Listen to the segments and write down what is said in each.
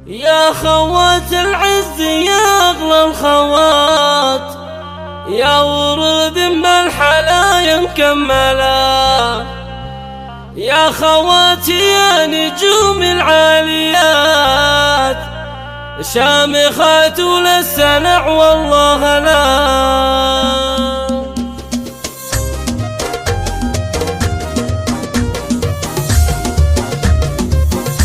يا خوات العز يا أغلى الخوات، يا ورود من الحلايا مكملة، يا خواتي يا نجوم العاليات، شامخات وللسنع والله لا.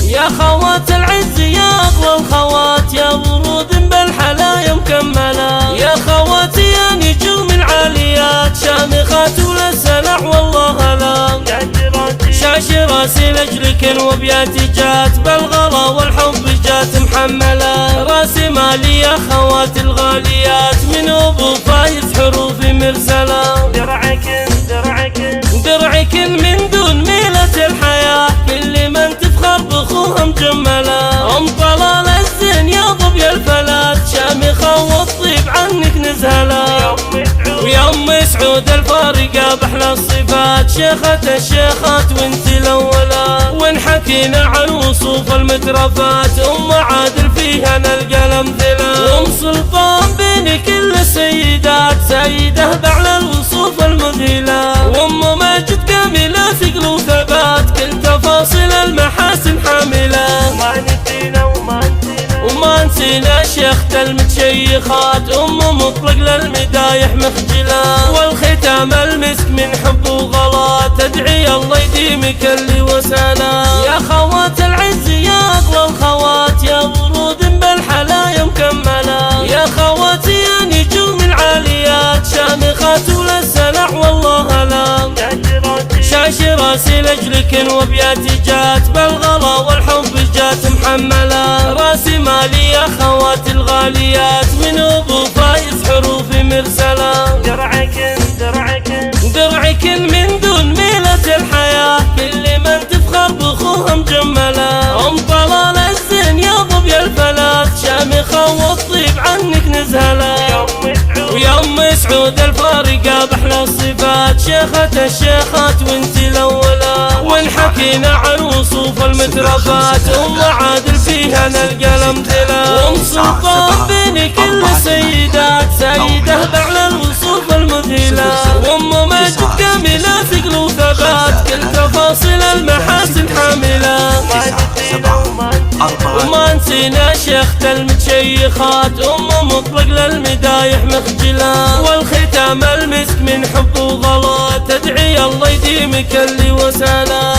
يا خوات العز يا أغلى الخوات، يا ورود بالحلايا مكملة، يا خواتي يا نجوم العاليات، شامخات وللسنع والله لا. شاش راسي لأجلك وبياتي جات، بالغلا والحب جات محملة، راسي مالي يا خوات الغاليات، من أبو فايز حروفي مرسلة. درعكن من دون ميلة الحياة، كل من تفخر بأخوها مجملة، أم طلال الزين يا ظبي الفلات، شامخة والطيب عنك نزهلة، ويا أم سعود الفارقة بأحلى الصفات، شيخة الشيخات وانت الأولى، وإن حكينا عن وصوف المترفات، أم عادل فيها نلقى الأمثلة، وأم سلطان بين كل السيدات، سيدة بأعلى الوصوف المذهلة، وأم ماجد كاملة ثقل وثبات، كل تفاصيل المحاسن حاملة، وما نسينا شيخة المتشيخات، أم مطلق للمدايح مخجلة، والختام المسك من حب وغلا، تدعي الله يديمك اللي وسنا. يا خوات العز يا أغلى الخوات، يا ورود بالحلايا مكملة، يا خواتي يا نجوم العاليات، شامخات وللسنع والله لا. شاش راسي لأجلك وبياتي جات، بالغلا والحب جات محملة، راسي مالي يا خوات الغاليات، من أبو فايز حروفي مرسلة. درعكن من دون ميلة الحياة، كل من تفخر بأخوها مجملة، أم طلال الزين يا ظبي الفلات، شامخة والطيب عنك نزهلة، ويا أم سعود الفارقة بأحلى الصفات، شيخة الشيخات وانت الأولى، وإن حكينا عن وصوف المترفات، أم عادل فيها نلقى الأمثلة، وأم سلطان بين كل السيدات، سيدة بأعلى الوصوف المذهلة، وأم ماجد كاملة ثقل وثبات، كل تفاصيل المحاسن حاملة، وما نسينا شيخة المتشيخات، أم مطلق للمدايح مخجلة، والختام المسك من حب وغلا، تدعي الله يديمك اللي وسنا.